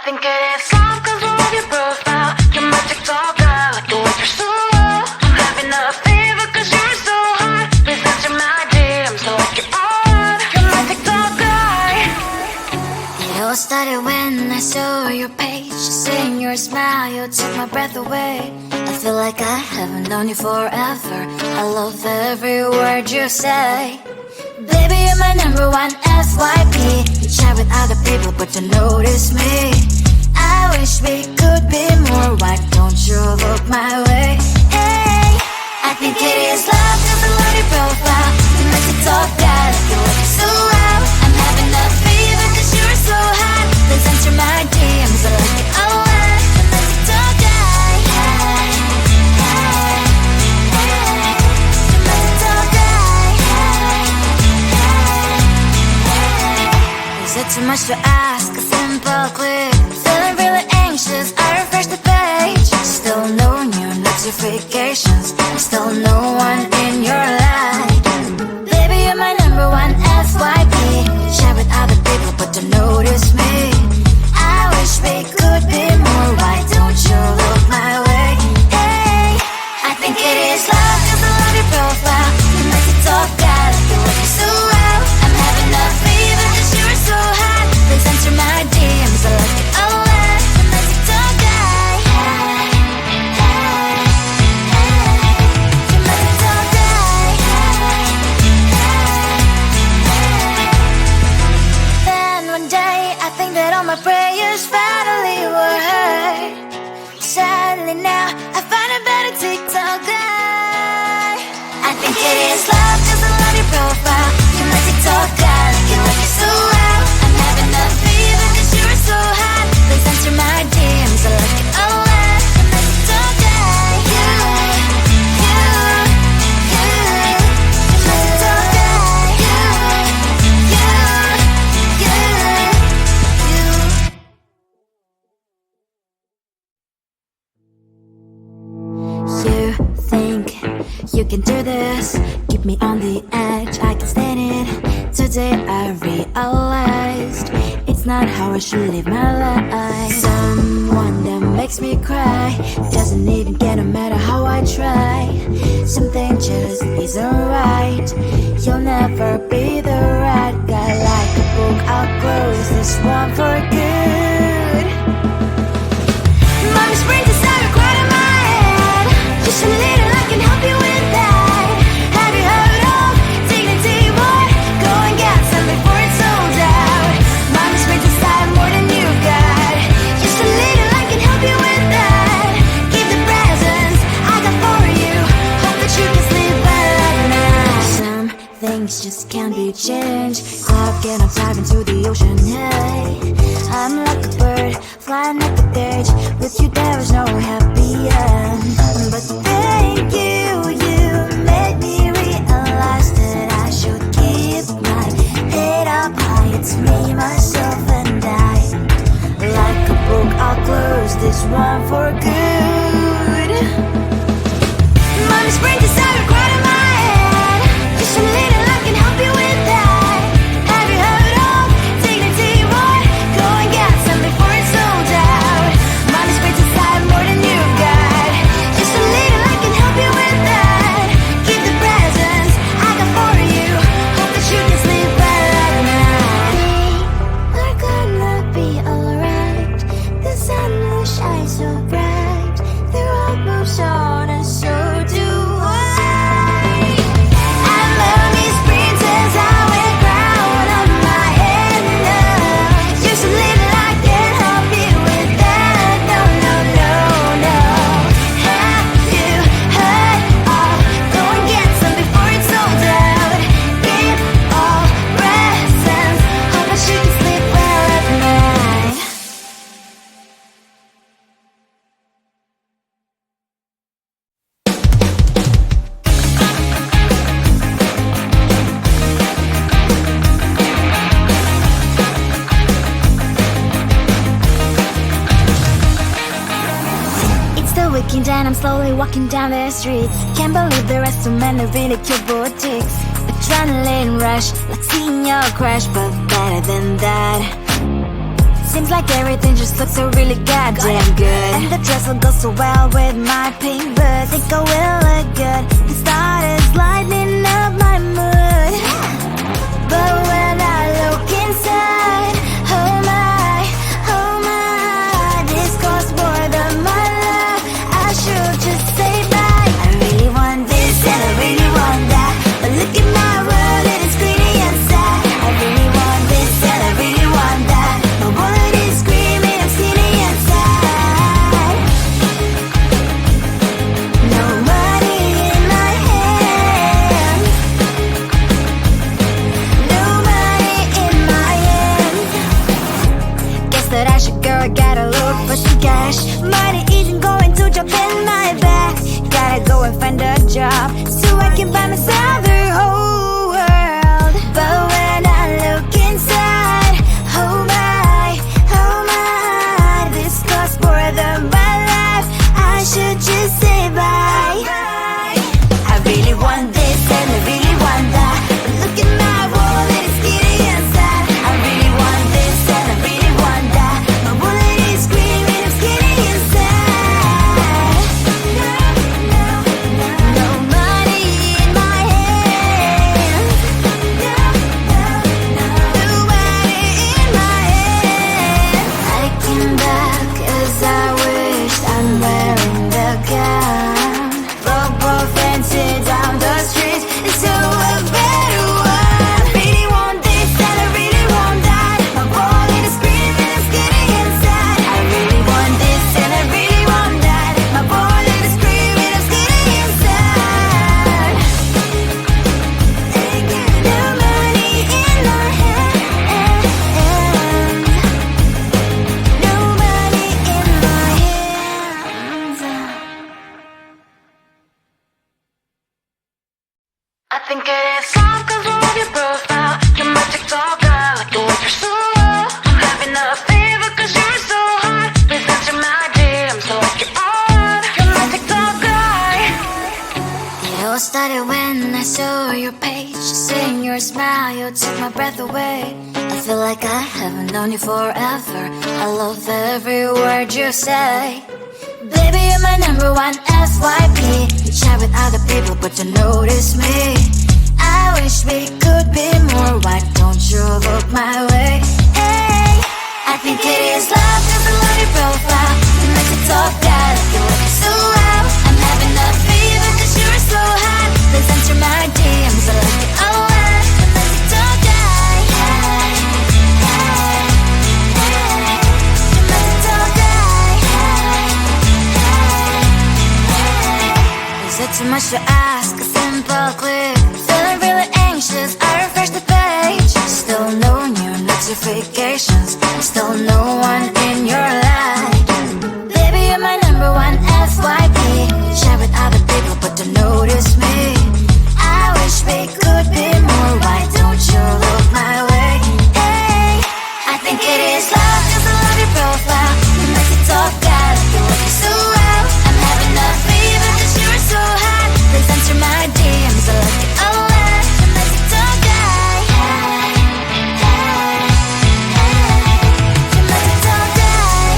think it is love 'cause I love your profile. You're my TikTok guy, like the way you're so low. I'm having a fever 'cause you're so hot. Please answer my DMs like you're on. You're my TikTok guy. It all started when I saw your page. Seeing your smile, you took my breath away. I feel like I haven't known you forever. I love every word you say. Baby, you're my number one FYP. You chat with other people, but you notice me. I wish we could be more. Why don't you look my way? Hey, I think it is love 'cause I love your profile. You make me talk that you look so loud. I'm having a fever 'cause you're so hot. Please answer my DMs, I like it a lot. You make me talk that. Hey, hey, hey. You make me talk that. Is it too much to ask? A simple click. Feeling really anxious, I refresh the page. Still no new notifications. Still no one in your life. Baby, you're my number one FYP. Share with other people, but don't notice me. I wish we could be more. Why don't you look my way? Hey, I think it is love 'cause I love your profile. You make me talk that you look so well. I'm having a fever 'cause you're so hot. Please answer my DMs, I like it a lot. You make me talk that. Hey, hey, hey. You make me talk that. Hey, hey, hey. Then one day I think that all my prayers finally were heard. Sadly now I find a better TikTok guy. I think it is love 'cause I love your profile. You my TikTok guy, you look so well. I'm having a fever 'cause you're so hot. Please answer my DMs, I like it a lot. You my TikTok guy, you, you, you. You my TikTok guy, you, you, you, you. You think you can do this, keep me on the edge, I can stand it. Today I realized it's not how I should live my life. Someone that makes me cry doesn't even get no matter how I try. Something just isn't right. You'll never be the right guy. Like a book, I'll close this one for good. Mommy springs inside a quite in my head. Just a little, I can help you with that. Have you heard of dignity, boy? Go and get some before it's sold out. Mommy springs inside more than you got. Just a little, I can help you with that. Keep the presents I got for you. Hope that you can sleep well at night. Some things just can't be changed. How can I dive into the ocean? Hey, I'm like a bird flying at the cage. With you there is no happy end. But thank you, you made me realize that I should keep my head up high. It's me, myself and I. Like a book, I'll close this one for good. Mommy springs inside a quite in my head. Just a little, I can help you with that. Have you heard of dignity, boy? Go and get some before it's sold out. Mommy springs inside more than you got. Just a little, I can help you with that. Keep the presents I got for you. Hope that you can sleep well at night. We're gonna be alright. The sun will shine so bright. The road moves on and so do I. And lonely sprinters, I wear crown on my head now. Just a little, I can help you with that. No, no, no, no. Have you heard of? Go and get some before it's sold out. Give all presents. Hope that you can sleep well at night. It's the weekend and I'm slowly walking down the streets. Can't believe there are so many really cute boutiques. Adrenaline rush, like seeing your crush, but better than that. Seems like everything just looks so really goddamn good. And the dress will go so well with my pink boots. Think I will look good. The start is lightening up my mood. But when I look inside, oh my, this costs more than my love. I should just say bye. I really want this and I really want that, but look at my world, it is greedy and sad. I really want this and I really want that. My wallet is screaming, I'm skinny and sad. No money in my hand. No money in my hand. Guess that I should go, gotta look for some cash. Money isn't going to jump in my back. Gotta go and find a job so I can buy myself the whole world. But when I look inside, oh my, this costs more than my life. I should just say bye. I really want this and I really want that, but look at my wallet, it's skinny and sad. I really want this and I really want that. My wallet is screaming, I'm skinny and sad. No money in my hand. No money in my hand. I came back as I wished, I'm wearing the gown. Broke fancy down the streets into a better one. I really want this and I really want that. My wallet is screaming, I'm skinny inside. I really want this and I really want that. My wallet is screaming, I'm skinny inside. No money in my hand. No money in my hands. I think it is all 'cause of your profile. You're my TikTok guy, like the way you're so low. I'm having a fever 'cause you're so hot. Please answer my DMs like you're on. You're my TikTok guy. It all started when I saw your page. Seeing your smile, you took my breath away. I feel like I haven't known you forever. I love every word you say. Baby, you're my number one FYP. You chat with other people, but you notice me. I wish we could be more. Why don't you look my way? Hey, I think it is love 'cause I love your profile. You make it talk bad, you look so well. I'm having a fever 'cause you're so hot. Please answer my DMs, I like it a lot. You make it talk guy. You make it talk guy. Is it too much to ask? A simple click. Feeling really anxious, I refresh the page. Still no new notifications. Still no one in your life. Baby, you're my number one FYP. Share with other people, but don't notice me. I wish we could be more. Why don't you look my way? Hey, I think it is love 'cause I love your profile. You make it talk bad, you look so well. I'm having a fever 'cause you're so hot. Please answer my DMs, I like it a lot. You make it talk guy. You make it talk guy.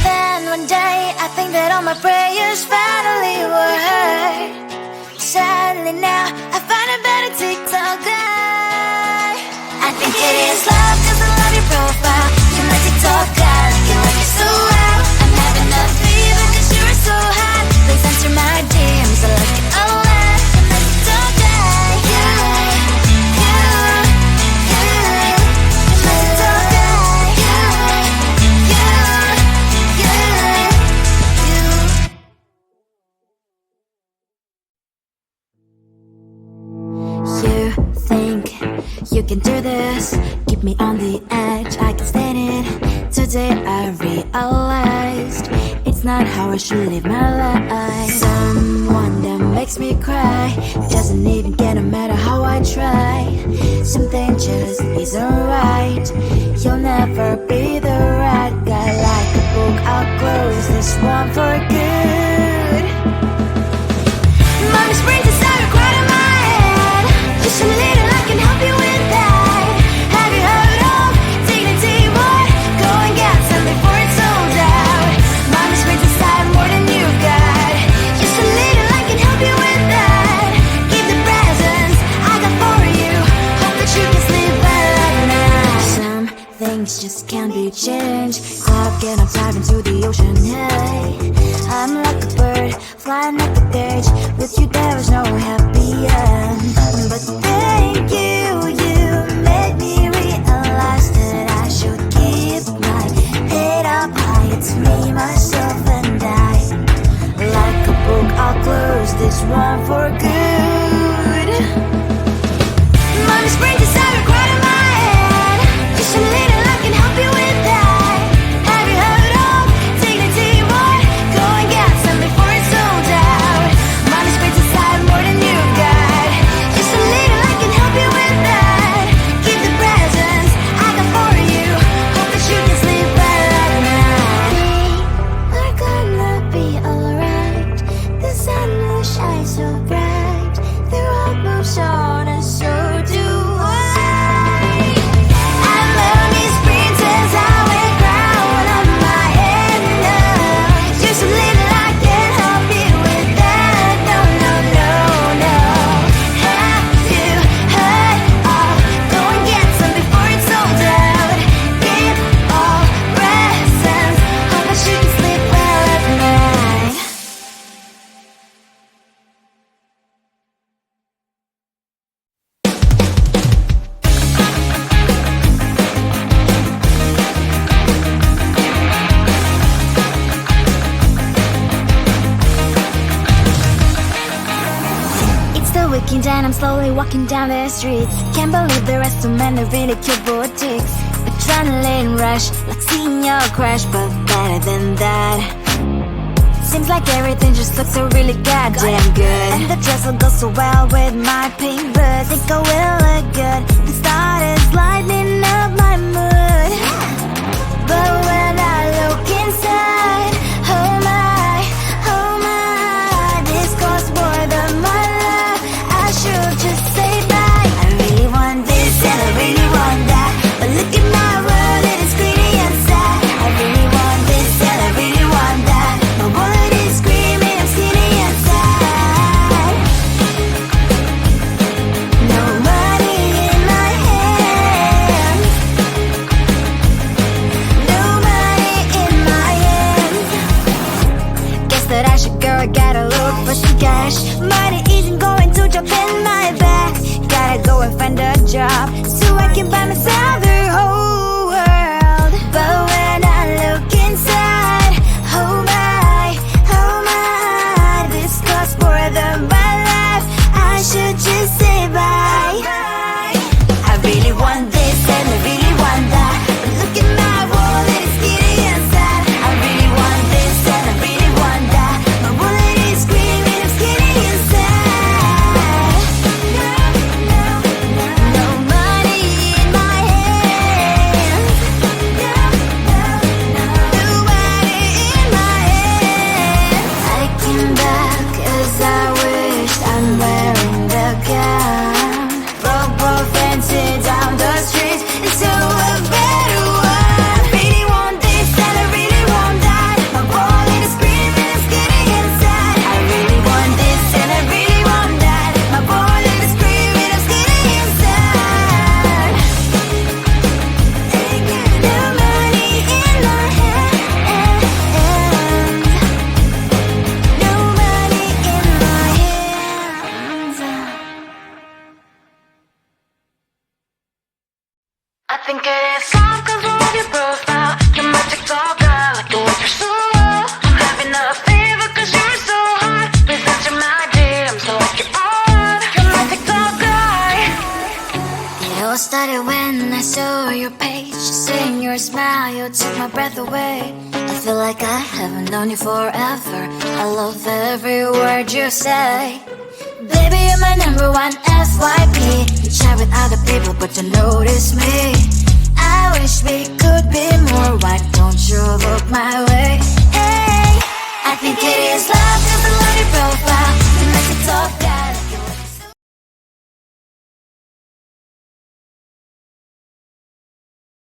Then one day I think that all my prayers finally were heard. Sadly now I find a better TikTok guy. I think it is love 'cause I love your profile. You make TikTok guy, you like it so well. I'm having a fever 'cause you're so hot. Please answer my DMs, I like it a lot. You make TikTok guy. You make TikTok guy. You think you can do this, keep me on the edge, I can stand it. Today I realized it's not how I should live my life. Someone that makes me cry doesn't even get no matter how I try. Something just isn't right. You'll never be the right guy. Like a book, I'll close this one for good. Mommy springs inside a cry in my head. Just a little, I can help you with that. things just can't be changed. Cloud cannot dive into the ocean, hey. I'm like a bird, flying like a cage. With you there is no happy end. But thank you, you made me realize that I should keep my head up high. It's me, myself and I. Like a book, I'll close this one for good. Mommy spring decided right in my head. Just a little, I can help you with that. Have you heard of dignity? What? Go and get some before it's sold out. Mommy spring decided more than you got. Just a little, I can help you with that. Keep the presents I got for you. Hope that you can sleep well at night. We're gonna be alright. The sun will shine so bright. The road moves on and so do I. I love these princess, I wear crown on my head now. Just a little, I can help you with that. No, no, no, no. Have you heard of? Go and get some before it's sold out. Give all presents. Hope that you can sleep well at night. It's the weekend and I'm slowly walking down the streets. Can't believe there are so many really cute boutiques. Adrenaline rush, like seeing your crush, but better than that. Seems like everything just looks so really goddamn good. And the dress will go so well with my pink boots. Think I will look good. The start is lighting up my mood. But when I look inside, oh my, this costs more than my life. I should just say bye. I really want this and I really want that. But look at my world, it is pretty inside. I really want this and I really want that. My wallet is screaming, I'm skinny inside. No money in my hand. No money in my hand. Guess that I should go, I gotta look for some cash. Money isn't going to jump in my back. Gotta go and find a job so I can buy myself the whole world. But when I look inside, oh my, this costs more than my life. I should just say bye. I really want this and I really want that. But look at my wallet, it's getting inside. I really want this and I really want that. My wallet is screaming, I'm getting inside. No money in my hand. No money in my hand. I came back 'cause I wished I'm wearing the gown. Broke fancy down the streets into a better one. Really want this and I really want that. My wallet is screaming, it's getting inside. I really want this and I really want that. My wallet is screaming, it's getting inside. No money in my hand. No money in my hands. I think it is soft 'cause of your profile. Your magic's all gone, like the way you're so low. I'm having a fever 'cause you're so hot. Please answer my DMs like you're on. Your magic's all gone. It all started when I saw your page. Seeing your smile, you took my breath away. I feel like I haven't known you forever. I love every word you say. Baby, you're my number one FYP. You chat with other people, but you notice me. I wish we could be more. Why don't you look my way? Hey, I think it is love 'cause I love your profile. You make it talk.